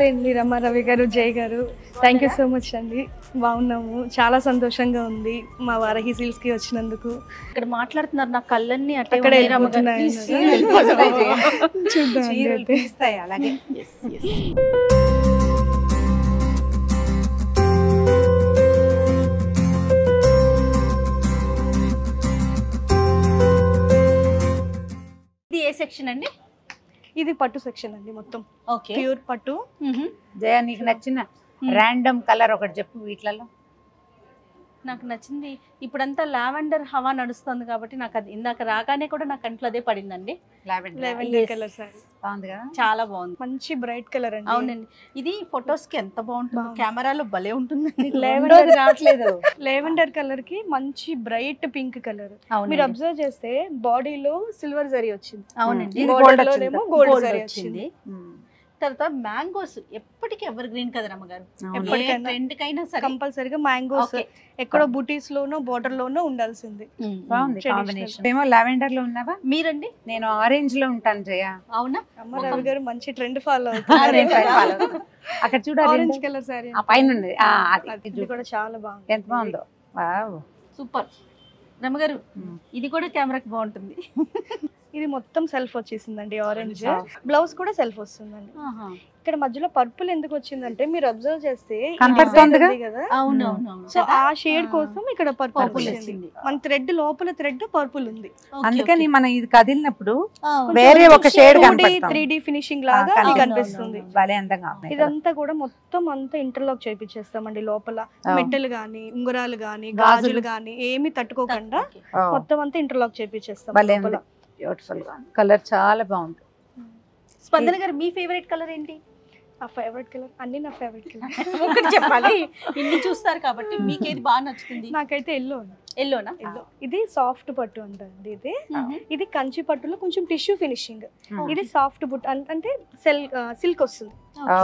నమస్తే అండి రమారవి గారు, జై గారు. థ్యాంక్ యూ సో మచ్ అండి. బాగున్నాము, చాలా సంతోషంగా ఉంది మా వారాహి సిల్క్స్కి వచ్చినందుకు. ఇక్కడ మాట్లాడుతున్నారు, నా కళ్ళన్నీ అక్కడ వెళ్ళిపోతున్నాయి. చూద్దాం అలాగే. ఇది ఏ సెక్షన్ అండి? ఇది పట్టు సెక్షన్ అండి, మొత్తం ప్యూర్ పట్టు. జయ, నీకు నచ్చిన ర్యాండమ్ కలర్ ఒకటి చెప్పు వీటిలలో. నాకు నచ్చింది ఇప్పుడంతా లావెండర్ హవా నడుస్తుంది కాబట్టి నాకు అది ఇందాక రాగానే కూడా నా కంట్లో అదే పడిందండి. లావెండర్ కలర్ సారీ బాగుంది కదా, చాలా బాగుంది, మంచి బ్రైట్ కలర్ అండి. అవునండి, ఇది ఫొటోస్ కి ఎంత బాగుంటుంది, కెమెరాలో భలే ఉంటుందండి. లావెండర్ రావట్లేదు. లావెండర్ కలర్ కి మంచి బ్రైట్ పింక్ కలర్. మీరు అబ్జర్వ్ చేస్తే బాడీలో సిల్వర్ జరీ వచ్చింది. అవునండి, గోల్డ్ జరీ వచ్చింది. తర్వాత మ్యాంగోస్ ఎప్పటికీ ఎవర్ గ్రీన్ కదా రమ్మగారు, ట్రెండ్ కైనా సరే కంపల్సరీగా మ్యాంగోస్ ఎక్కడో బుటీస్ లోనో బోర్డర్ లోనో ఉండాల్సింది. బాగుంది కాంబినేషన్. ఏమో లావెండర్ లో ఉన్నావా? మీరండి? నేను ఆరెంజ్ లో ఉంటాను జయ. అవునా? రవి గారు మంచి ట్రెండ్ ఫాలో అవుతున్నారు. అక్కడ చూడ ఆరెంజ్ కలర్ సారీ పైన ఉంది, ఇది కూడా చాలా బాగుంది. ఎంత బాగుందో, సూపర్. రమ్మగారు ఇది కూడా కెమెరాకి బాగుంటుంది. ఇది మొత్తం సెల్ఫ్ వచ్చేసిందండి, ఆరెంజ్ బ్లౌజ్ కూడా సెల్ఫ్ వస్తుందండి. ఇక్కడ మధ్యలో పర్పుల్ ఎందుకు వచ్చిందంటే మీరు అబ్జర్వ్ చేస్తే కదా, సో ఆ షేడ్ కోసం ఇక్కడ పర్పుల్ వచ్చింది. మన థ్రెడ్ లోపల థ్రెడ్ పర్పుల్ ఉంది, అందుకని మనం ఇది కదిలినప్పుడు వేరే ఒక షేడ్ 3D ఫినిషింగ్ లాగా కనిపిస్తుంది. ఇదంతా కూడా మొత్తం అంతా ఇంటర్లాక్ చేయించేస్తామండి. లోపల మెట్టలు గానీ ఉంగరాలు గానీ గాజులు గానీ ఏమి తట్టుకోకుండా మొత్తం అంతా ఇంటర్లాక్ చేయించేస్తాం. బ్యూటిఫుల్ గా కలర్ చాలా బాగుంది. స్పందన గారు మీ ఫేవరెట్ కలర్ ఏంటి? నా ఫేవరెట్ కలర్ అన్ని నా ఫేవరెట్ కలర్. ఒకటి చెప్పాలి, ఇన్ని చూస్తారు కాబట్టి మీకు ఏది బాగా నచ్చుతుంది? నాకైతే ఎల్లో. ఎల్లోనా? ఎల్లో. ఇది సాఫ్ట్ పట్టు అంటండి. ఇది కంచి పట్టులో కొంచెం టిష్యూ ఫినిషింగ్. ఇది సాఫ్ట్ పట్టు అంటే సిల్క్ వస్తుంది,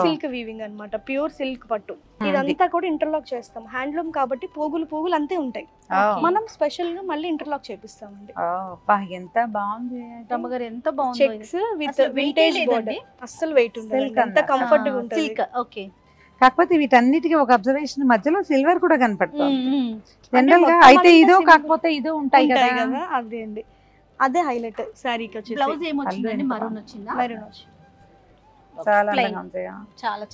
సిల్క్ వీవింగ్ అన్నమాట, ప్యూర్ సిల్క్ పట్టు. ఇదంతా కూడా ఇంటర్లాక్ చేస్తాం, హ్యాండ్లూమ్ కాబట్టి పోగులు పోగులు అంతే ఉంటాయి. మనం స్పెషల్ గా మళ్ళీ ఇంటర్లాక్ చేపిస్తామండి. ఎంత బాగుంది రమ్మగారు, ఎంత బాగుంది. చెక్స్ విత్ వింటేజ్ బోర్డర్, అస్సలు వెయిట్ ఉండదు, ఎంత కంఫర్ట్ గా ఉంటుంది. సిల్క్. ఓకే. కాకపోతే వీటన్నిటికీ ఒక అబ్జర్వేషన్, మధ్యలో సిల్వర్ కూడా కనపడుతుంది జనరల్ గా. అయితే ఇదో కాకపోతే ఇదో ఉంటాయి కదా, అదే అండి, అదే హైలైట్ సారీకి వచ్చి. బ్లౌజ్ ఏమొచ్చిందండి? మరూన్ వచ్చిందా? మెరూన్ వచ్చింది. చాలా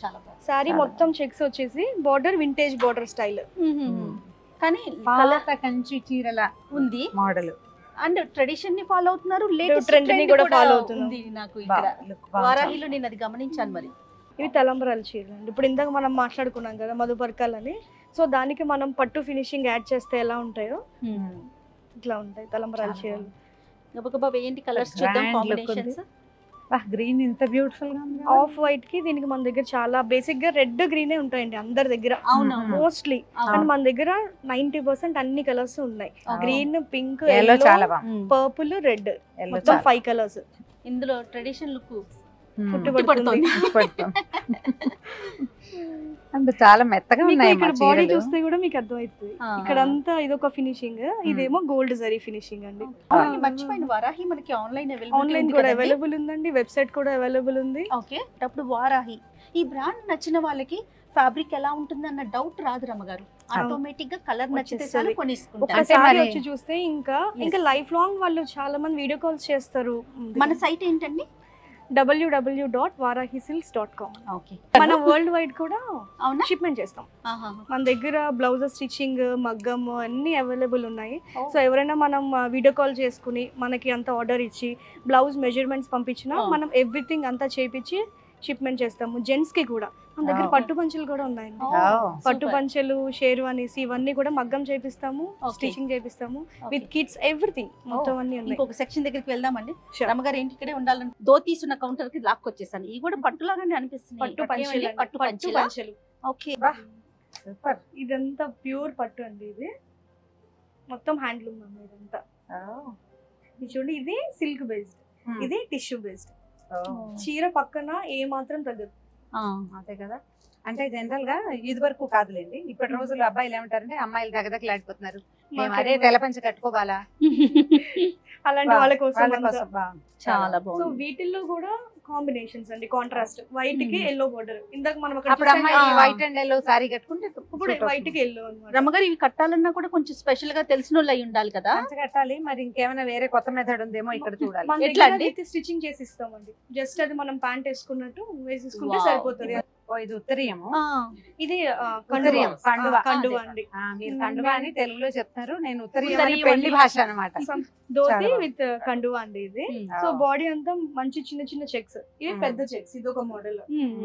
చాలా బాగుంది. సారీ మొత్తం చెక్స్ వచ్చేసి బోర్డర్ వింటేజ్ బోర్డర్ స్టైల్, కానీ కంచి చీరల ఉంది మోడల్. అండ్ ట్రెడిషన్ ని ఫాలో అవుతున్నారు, లేటెస్ట్ ట్రెండ్ ని కూడా ఫాలో అవుతుంది. నాకు ఇక్కడ వారాహిలో నేను అది గమనించాను. మరి ఇవి తలంబ్రాల చీరలు అండి. ఇప్పుడు ఇందాక మనం మాట్లాడుకున్నాం కదా మధుపర్కాలని, సో దానికి మనం పట్టు ఫినిషింగ్ యాడ్ చేస్తే ఎలా ఉంటాయో ఇట్లా ఉంటాయి తలంబ్రాల చీరలు. గబగబా ఏంటి కలర్స్ చూద్దాం, కాంబినేషన్స్. గ్రీన్ ఇంత బ్యూటిఫుల్ గా ఉంది. ఆఫ్ వైట్ కి దీనికి మన దగ్గర చాలా బేసిక్ గా రెడ్ గ్రీనే ఉంటాయండి అందరి దగ్గర మోస్ట్లీ. అండ్ మన దగ్గర 90% అన్ని కలర్స్ ఉన్నాయి. గ్రీన్, పింక్, పర్పుల్, రెడ్, మొత్తం 5 కలర్స్. ఇందులో ట్రెడిషన్ లుక్ అంటే చాలా మెత్తగా ఉన్నాయి. ఇక్కడ బాడీ చూస్తే కూడా మీకు అర్థమవుతుంది. ఇక్కడ అంతా ఇదొక ఫినిషింగ్, ఇదేమో గోల్డ్ జరీ ఫినిషింగ్ అండి. మర్చిపోయిన వారాహి మనకి ఆన్లైన్ కూడా అవైలబుల్ ఉందండి, వెబ్సైట్ కూడా అవైలబుల్ ఉంది. ఓకే. అప్పుడు వారాహి ఈ బ్రాండ్ నచ్చిన వాళ్ళకి ఫ్యాబ్రిక్ ఎలా ఉంటుంది అన్న డౌట్ రాదు రమ్మగారు. ఆటోమేటిక్ గా కలర్ నచ్చితే చాలు కొనేసుకుంటారు. ఒకసారి వచ్చి చూస్తే ఇంకా లైఫ్ లాంగ్ వాళ్ళు చాలా మంది వీడియో కాల్స్ చేస్తారు. మన సైట్ ఏంటండి? www.varahisilks.com. మన వరల్డ్ వైడ్ కూడా షిప్మెంట్ చేస్తాం. మన దగ్గర బ్లౌజెస్ స్టిచ్చింగ్, మగ్గం అన్ని అవైలబుల్ ఉన్నాయి. సో ఎవరైనా మనం వీడియో కాల్ చేసుకుని మనకి అంత ఆర్డర్ ఇచ్చి బ్లౌజ్ మెజర్మెంట్స్ పంపించినా మనం ఎవ్రీథింగ్ అంతా చేపించి షిప్మెంట్ చేస్తాము. జెంట్స్ కి కూడా మన దగ్గర పట్టు పంచలు కూడా ఉన్నాయండి. పట్టు పంచలు, షేర్వానీస్ ఇవన్నీ కూడా మగ్గం చేపిస్తాము, స్టిచింగ్ చేపిస్తాము, విత్ కిడ్స్ ఎవ్రీథింగ్ మొత్తం అన్ని ఉన్నాయి. ఇంకొక సెక్షన్ దగ్గరికి వెళ్దామండి. రమ్మగారు ఏంటి ఇక్కడే ఉండాలని ధోతీస్ ఉన్న కౌంటర్ కి లాక్ వచ్చేసాను. ఇవి కూడా పట్టులాగానే అనిపిస్తుంది. పట్టు పంచలు. ఓకే. ఇదంతా ప్యూర్ పట్టు అండి. ఇది మొత్తం హ్యాండ్లూమ్ అన్నమాట ఇదంతా. ఇది చూడండి, ఇది సిల్క్ బేస్డ్, ఇది టిష్యూ బేస్డ్. చీర పక్కన ఏ మాత్రం తగ్గదు. అదే కదా. అంటే జనరల్ గా ఇది వరకు కాదులేండి, ఇప్పటి రోజుల్లో అబ్బాయిలు ఏమంటారంటే అమ్మాయిలు దగదగలాడిపోతున్నారు, మేము అదే తెలపంచ కట్టుకోవాలా, అలాంటి వాళ్ళ కోసం వాళ్ళ అంతా. కోసం బాగుంది. చాలా సో బాగుంది. వీటిల్లో కూడా కాంబినేషన్స్ అండి, కాంట్రాస్ట్ వైట్ కి ఎల్లో బోర్డర్. ఇందాక మనం అక్కడ అప్పుడు చూసాం అమ్మాయి కదా, వైట్ అండ్ ఎల్లో సారీ కట్టుకుంటే ఇప్పుడు వైట్ కి ఎల్లో అన్నమాట. రమ్మగారు ఇవి కట్టాలన్నా కూడా కొంచెం స్పెషల్ గా తెలిసిన వాళ్ళు అయి ఉండాలి కదా. పంచ కట్టాలి, మరి ఇంకేమైనా వేరే కొత్త మెథడ్ ఉందేమో ఇక్కడ చూడాలి. మన ఎట్లా దగ్గర అండి? అయితే స్టిచ్చింగ్ చేసి ఇస్తామండి. జస్ట్ అది మనం ప్యాంట్ వేసుకున్నట్టు వేసేసుకుంటే Wow. సరిపోతుంది. ఓ, ఇది ఉత్తరీయము, ఇది ఉత్తరీయం, కండువా. కండువా అండి. మీరు కండువా అని తెలుగులో చెప్తారు, నేను ఉత్తరీయం అని ఉత్తరీయం పెళ్లి అని భాష అన్నమాట. ధోతి చాలా విత్ కండువా అండి ఇది. సో బాడీ అంతా మంచి చిన్న చిన్న చెక్స్, ఇవి పెద్ద చెక్స్. ఇది ఒక మోడల్,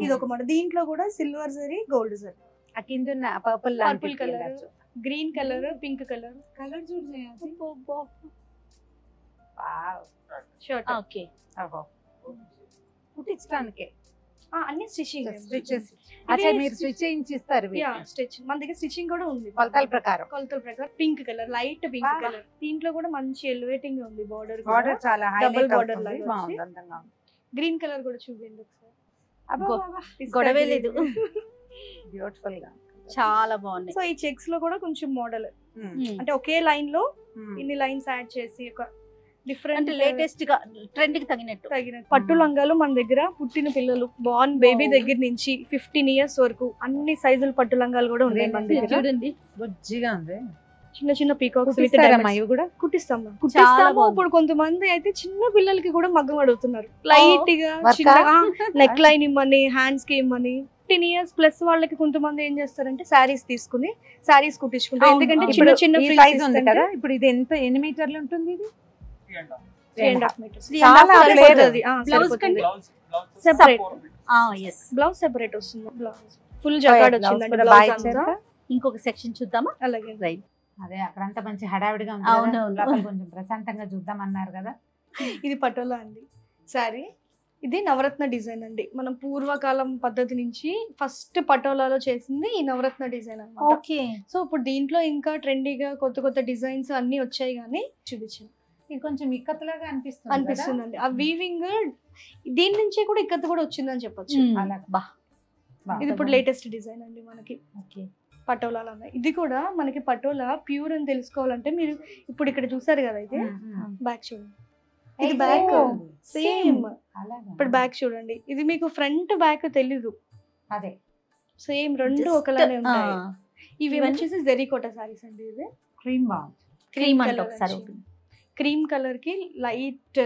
ఇది ఒక మోడల్. దీంట్లో కూడా సిల్వర్ జరీ, గోల్డ్ జరీ, ఆ కింద ఉన్న purple purple colour, green colour, pink colour. Colour చూడు షర్ట్. ఓకే. కుట్టించడానికే అన్ని స్టిచ్చింగ్. స్టిచెస్. అచ్చా, మీరు స్టిచ్ చేయించి ఇస్తారు స్టిచ్. మన దగ్గర స్టిచ్చింగ్ కూడా ఉంది కొలతల ప్రకారం. కొలతల ప్రకారం. Pink colour, light pink colour. దీంట్లో కూడా మంచి ఎలివేటింగ్ ఉంది బార్డర్. బార్డర్ చాలా డబుల్ హైలైట్ బార్డర్ అవుతుంది, లాగా బాగుంది, అందంగా ఉంది. గ్రీన్ కలర్ కూడా చూడండి ఒకసారి. గొడవే లేదు. బ్యూటిఫుల్ గా. చాలా బాగుంది. సో ఈ చెక్స్ లో కూడా కొంచెం మోడల్, అంటే ఒకే లైన్ లో ఇన్ని లైన్స్ యాడ్ చేసి ఒక డిఫరెంట్ అంటే లేటెస్ట్ గా ట్రెండ్ కి తగినట్టు. పట్టు లంగాలు మన దగ్గర పుట్టిన పిల్లలు బార్న్ బేబీ దగ్గర నుంచి 15 years వరకు అన్ని సైజుల పట్టు లంగాలు కూడా ఉన్నాయి మన దగ్గర. చూడండి బుజ్జిగా ఉంది. చిన్న చిన్న పీకాక్స్ ఇవి కూడా కుట్టిస్తాము. బాగుంది. ఇప్పుడు కొంతమంది అయితే చిన్న పిల్లలకి కూడా మగ్గం అడుగుతున్నారు. లైట్ గా చిన్నగా నెక్ లైన్ ఇమ్మని, హ్యాండ్స్ కి ఇమ్మని. 15 years ప్లస్ వాళ్ళకి కొంతమంది ఏం చేస్తారంటే శారీస్ తీసుకుని శారీస్ కుట్టించుకుంటారు. ఎందుకంటే చిన్న చిన్న సైజ్ ఉంది కదా. ఇప్పుడు ఇది ఎన్ని మీటర్లు ఉంటుంది? ఇది 3.5 meters. చాలా సరిపోతుంది. బ్లౌజ్ కండి సెపరేట్ ఎస్. బ్లౌజ్ సెపరేట్ వస్తుంది. బ్లౌజ్ ఫుల్ జగాడ్ వచ్చిందండి బ్లౌజ్ అంతా. ఇంకొక సెక్షన్ చూద్దామా? అలాగే రైట్. అదే అక్కడంతా మంచి హడావిడిగా ఉంది అవును, కదా, అవును. లోపల కొంచెం ప్రశాంతంగా చూద్దాం అన్నారు కదా. ఇది పటోలా అండి సారీ. ఇది నవరత్న డిజైన్ అండి. మనం పూర్వకాలం పద్ధతి నుంచి ఫస్ట్ పటోలాలో చేసింది ఈ నవరత్న డిజైన్ అన్నమాట. ఓకే. సో ఇప్పుడు దీంట్లో ఇంకా ట్రెండీగా కొత్త కొత్త డిజైన్స్ అన్ని వచ్చాయి, కానీ చూపించాను. ఇది కొంచెం ఇక్కత్లాగా అనిపిస్తుందండి. ఆ వీవింగ్ దీని నుంచే కూడా ఇక్కత్ కూడా వచ్చిందని చెప్పొచ్చు. ఇది ఇప్పుడు లేటెస్ట్ డిజైన్ అండి మనకి. ఓకే. పటోలా. ఇది కూడా మనకి పటోలా ప్యూర్ అని తెలుసుకోవాలంటే మీరు ఇప్పుడు ఇక్కడ చూసారు కదా, అయితే బ్యాక్ చూడండి. ఇది బ్యాక్ సేమ్. ఇప్పుడు బ్యాక్ చూడండి. ఇది మీకు ఫ్రంట్ బ్యాక్ తెలీదు, అదే సేమ్ రెండు ఒకలానే ఉంటాయి. ఇవి వచ్చేసి జెరీకోటా సారీస్ అండి. ఇది క్రీమ్ బాగుంది. క్రీమ్ అంటే ఒకసారి క్రీమ్ కలర్ కి లైట్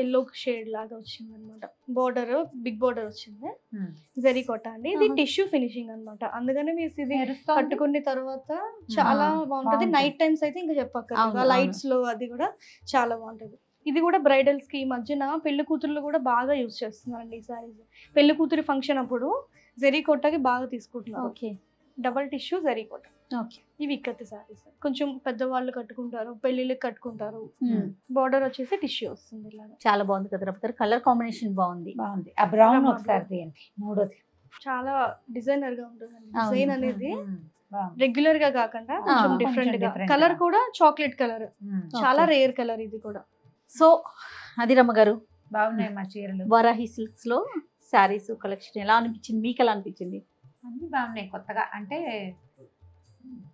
ఎల్లో షేడ్ లాగా వచ్చింది అనమాట. బోర్డర్ బిగ్ బోర్డర్ వచ్చింది. జెరీకోటా అండి. ఇది టిష్యూ ఫినిషింగ్ అన్నమాట. అందుకనే మీరు ఇది కట్టుకున్న తర్వాత చాలా బాగుంటది. నైట్ టైమ్స్ అయితే ఇంకా చెప్పక్కర్లేదు. లైట్స్ లో అది కూడా చాలా బాగుంటది. ఇది కూడా బ్రైడల్స్ కి ఈ మధ్యన పెళ్లి కూతుర్లు కూడా బాగా యూజ్ చేస్తున్నారండి ఈ సారీస్. పెళ్లి కూతురి ఫంక్షన్ అప్పుడు జెరీకోటాకి బాగా తీసుకుంటున్నారు. ఓకే. డబల్ టిష్యూ జెరీకోటా. ఓకే. ఇవి ఇక్కత్తి సారీస్ కొంచెం పెద్దవాళ్ళు కట్టుకుంటారు, పెళ్లిళ్ళకి కట్టుకుంటారు. బోర్డర్ వచ్చేసి టిష్యూ వస్తుంది ఇలాగా. చాలా బాగుంది కదా. కలర్ కాంబినేషన్ బాగుంది. ఆ బ్రౌన్ ఒకసారి తీయండి. మూడోది చాలా డిజైనర్ గా ఉంటుంది డిజైన్ అనేది. రెగ్యులర్ గా కాకుండా కొంచెం డిఫరెంట్ గా. కలర్ కూడా చాక్లెట్ కలర్, చాలా రేర్ కలర్ ఇది కూడా. సో అది రమ్మగారు బాగున్నాయి మా చీరలు. వరాహి సిల్క్స్ లో శారీస్ కలెక్షన్ ఎలా అనిపించింది మీకు? ఎలా అనిపించింది? అన్ని బాగున్నాయి. కొత్తగా అంటే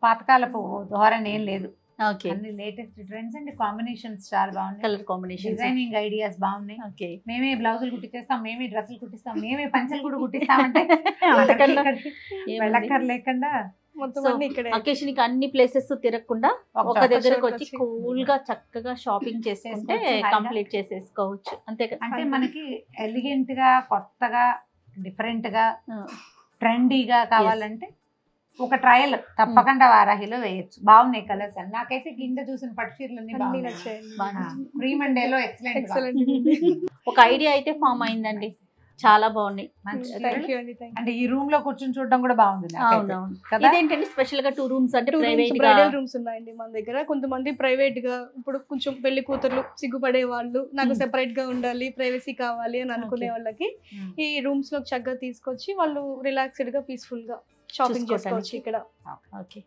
పాతకాలపు ధోరణి ఏం లేదు. ఓకే. అన్ని లేటెస్ట్ ట్రెండ్స్ అండ్ కాంబినేషన్స్ చాలా బాగున్నాయి. కలర్ కాంబినేషన్, డిజైనింగ్ ఐడియాస్ బాగున్నాయి. ఓకే. మేమే బ్లౌజులు కుట్టించేస్తాం, మేమే డ్రెస్సులు కుట్టిస్తాం, మేమే పంచలు కూడా కుట్టిస్తామంటే వెళ్ళక్కర్ లేకుండా అకేషన్ కి అన్ని ప్లేసెస్ తిరగకుండా ఒక దగ్గరకు వచ్చి కూల్ గా చక్కగా షాపింగ్ చేసుకుంటే కంప్లీట్ చేసేసుకోవచ్చు. అంతే కదా. అంటే మనకి ఎలిగెంట్ గా, కొత్తగా, డిఫరెంట్ గా, ట్రెండీగా కావాలంటే ఒక ట్రయల్ తప్పకుండా వారాహిలో వేయచ్చు. బాగున్నాయి కలర్స్ అన్ని. నాకైతే కింద చూసిన పట్టు చీరలన్నీ బాగున్నాయి. Cream and yellow excellent. ఒక ఐడియా అయితే ఫామ్ అయిందండి. చాలా బాగున్నాయి. అంటే ఈ రూమ్ లో కూర్చొని చూడడం కూడా బాగుంది. ఇదేంటండి స్పెషల్ గా 2 rooms అంటే బ్రైడల్ రూమ్స్ ఉన్నాయండి మన దగ్గర. కొంతమంది ప్రైవేట్ గా, ఇప్పుడు కొంచెం పెళ్లి కూతుర్లు సిగ్గుపడే వాళ్ళు, నాకు సెపరేట్ గా ఉండాలి, ప్రైవసీ కావాలి అని అనుకునే వాళ్ళకి ఈ రూమ్స్ లో చక్కగా తీసుకొచ్చి వాళ్ళు రిలాక్స్డ్ గా పీస్ఫుల్ గా షాపింగ్ చేసుకోవచ్చు ఇక్కడ. ఓకే.